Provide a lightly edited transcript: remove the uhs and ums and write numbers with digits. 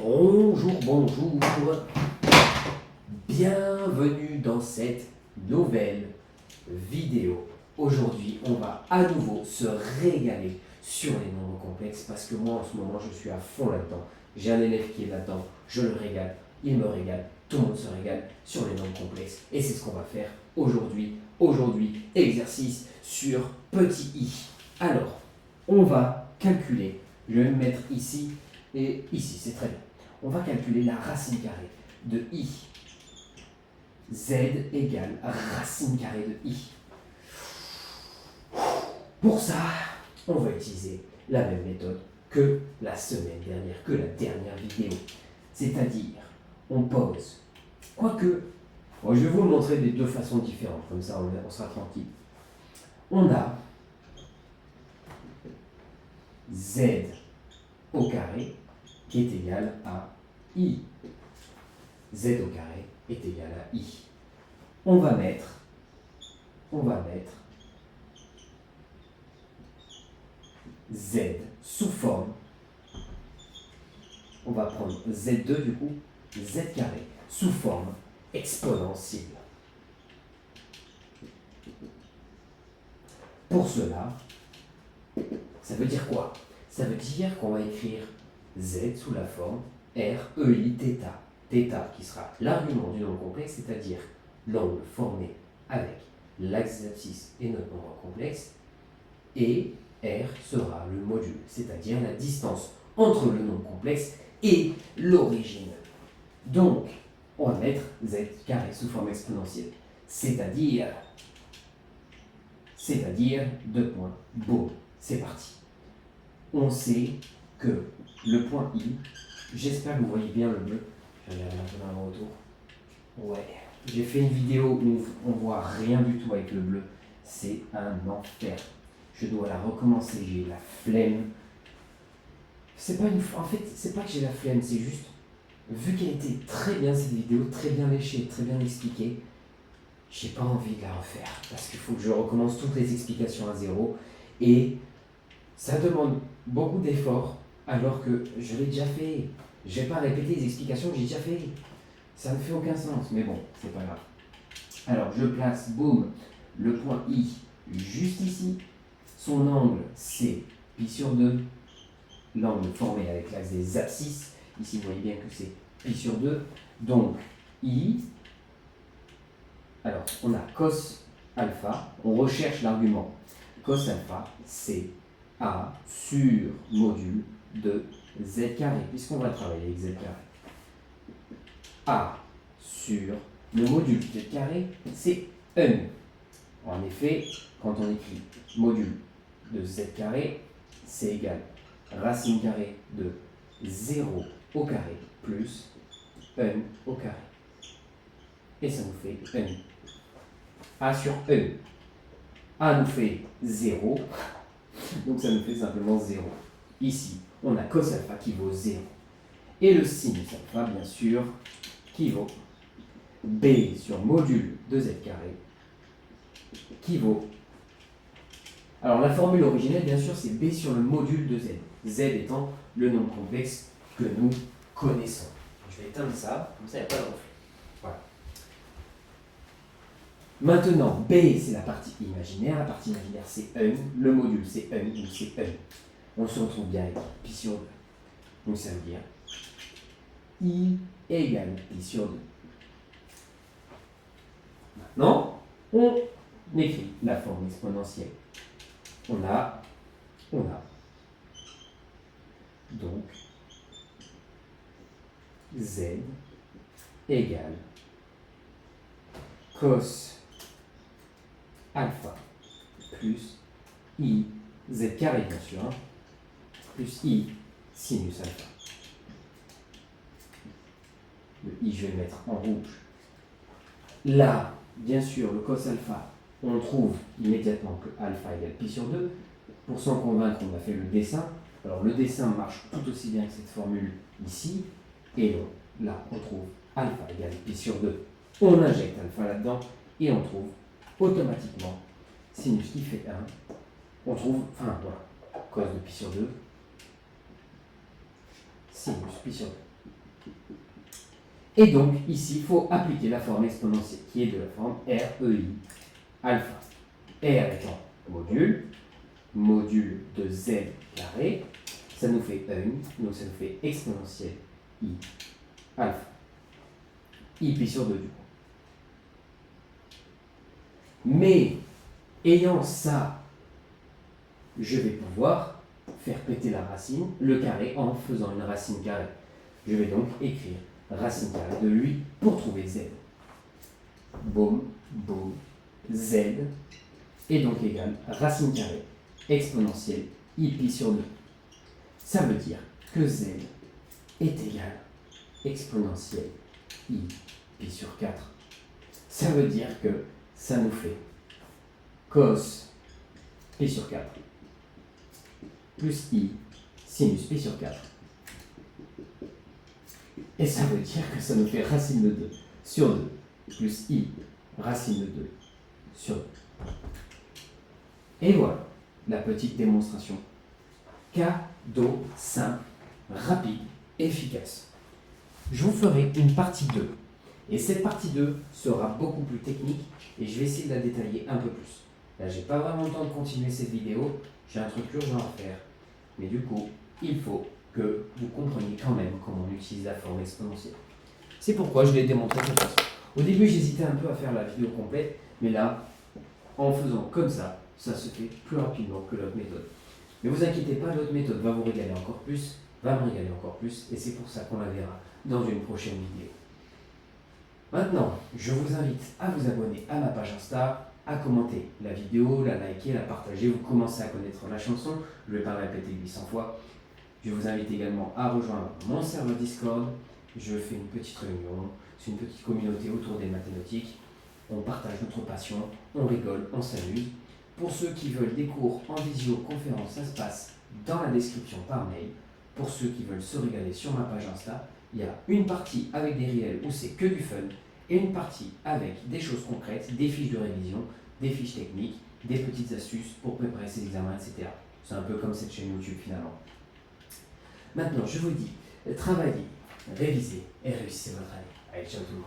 Bonjour, bonjour. Bienvenue dans cette nouvelle vidéo. Aujourd'hui, on va à nouveau se régaler sur les nombres complexes parce que moi, en ce moment, je suis à fond là-dedans. J'ai un élève qui est là-dedans, je le régale, il me régale, tout le monde se régale sur les nombres complexes. Et c'est ce qu'on va faire aujourd'hui. Aujourd'hui, exercice sur petit i. Alors, on va calculer. Je vais me mettre ici et ici, c'est très bien. On va calculer la racine carrée de i. Z égale racine carrée de i. Pour ça, on va utiliser la même méthode que la semaine dernière, que la dernière vidéo. C'est-à-dire, on pose. Quoique, je vais vous le montrer de deux façons différentes, comme ça on sera tranquille. On a Z au carré qui est égal à I. Z au carré est égal à I. On va mettre Z sous forme. On va prendre Z2 du coup, Z carré, sous forme exponentielle. Pour cela, ça veut dire quoi? Ça veut dire qu'on va écrire Z sous la forme REI θ. Θ qui sera l'argument du nombre complexe, c'est-à-dire l'angle formé avec l'axe des abscisses et notre nombre complexe, et R sera le module, c'est-à-dire la distance entre le nombre complexe et l'origine. Donc, on va mettre Z carré sous forme exponentielle, c'est-à-dire, deux points, boum, c'est parti. On sait que le point I, j'espère que vous voyez bien le bleu, je vais regarder un peu dans le retour. Ouais, j'ai fait une vidéo où on voit rien du tout avec le bleu, c'est un enfer. Je dois la recommencer, j'ai la flemme. En fait, c'est pas que j'ai la flemme, c'est juste, vu qu'elle était très bien cette vidéo, très bien léchée, très bien expliquée, j'ai pas envie de la refaire, parce qu'il faut que je recommence toutes les explications à zéro, et ça demande beaucoup d'efforts, alors que je l'ai déjà fait. Je vais pas répéter les explications que j'ai déjà fait. Ça ne fait aucun sens, mais bon, c'est pas grave. Alors, je place, boum, le point I juste ici. Son angle, c'est pi sur 2. L'angle formé avec l'axe des abscisses. Ici, vous voyez bien que c'est pi sur 2. Donc, I. Alors, on a cos alpha. On recherche l'argument. Cos alpha, c'est A sur module de Z carré, puisqu'on va travailler avec Z carré. A sur le module de Z carré, c'est N. En effet, quand on écrit module de Z carré, c'est égal racine carrée de 0 au carré plus N au carré. Et ça nous fait N. A sur N. A nous fait 0, donc ça nous fait simplement 0. Ici, on a cos alpha qui vaut 0. Et le sinus alpha, bien sûr, qui vaut B sur module de Z carré, qui vaut... Alors la formule originelle, bien sûr, c'est B sur le module de Z. Z étant le nombre complexe que nous connaissons. Je vais éteindre ça, comme ça il n'y a pas de reflet. Voilà. Maintenant, B, c'est la partie imaginaire. La partie imaginaire, c'est N. Le module, c'est N, donc c'est N. On se retrouve bien avec pi sur 2. Donc ça veut dire I égale pi sur 2. Maintenant, on écrit la forme exponentielle. On a donc Z égale cos alpha plus I, Z carré bien sûr, plus I sinus alpha. Le I, je vais le mettre en rouge. Là, bien sûr, le cos alpha, on trouve immédiatement que alpha égale pi sur 2. Pour s'en convaincre, on a fait le dessin. Alors le dessin marche tout aussi bien que cette formule ici. Et donc, là, on trouve alpha égale pi sur 2. On injecte alpha là-dedans et on trouve automatiquement sinus qui fait 1. On trouve, enfin voilà, cos de pi sur 2, sinus pi sur 2. Et donc, ici, il faut appliquer la forme exponentielle, qui est de la forme REI alpha. R étant module de z carré, ça nous fait 1, donc ça nous fait exponentielle I alpha. I pi sur 2 du coup. Mais, ayant ça, je vais pouvoir faire péter la racine, le carré, en faisant une racine carrée. Je vais donc écrire racine carrée de lui pour trouver z. Boum, boum, z est donc égal à racine carrée exponentielle I pi sur 2. Ça veut dire que z est égal à exponentielle I pi sur 4. Ça veut dire que ça nous fait cos pi sur 4 plus I sinus pi sur 4. Et ça veut dire que ça nous fait racine de 2 sur 2 plus I racine de 2 sur 2. Et voilà la petite démonstration. Cadeau simple, rapide, efficace. Je vous ferai une partie 2. Et cette partie 2 sera beaucoup plus technique et je vais essayer de la détailler un peu plus. Là, j'ai pas vraiment le temps de continuer cette vidéo. J'ai un truc urgent à faire. Mais du coup, il faut que vous compreniez quand même comment on utilise la forme exponentielle. C'est pourquoi je l'ai démontré de cette façon. Au début, j'hésitais un peu à faire la vidéo complète, mais là, en faisant comme ça se fait plus rapidement que l'autre méthode. Mais vous inquiétez pas, l'autre méthode va vous régaler encore plus, va me régaler encore plus, et c'est pour ça qu'on la verra dans une prochaine vidéo. Maintenant, je vous invite à vous abonner à ma page Insta, à commenter la vidéo, la liker, la partager. Vous commencez à connaître la chanson, je ne vais pas la répéter 800 fois. Je vous invite également à rejoindre mon serveur Discord. Je fais une petite réunion, c'est une petite communauté autour des mathématiques. On partage notre passion, on rigole, on s'amuse. Pour ceux qui veulent des cours en visioconférence, ça se passe dans la description par mail. Pour ceux qui veulent se régaler sur ma page Insta, il y a une partie avec des réels où c'est que du fun et une partie avec des choses concrètes, des fiches de révision, des fiches techniques, des petites astuces pour préparer ses examens, etc. C'est un peu comme cette chaîne YouTube finalement. Maintenant, je vous dis, travaillez, révisez et réussissez votre année. Allez, ciao tout le monde.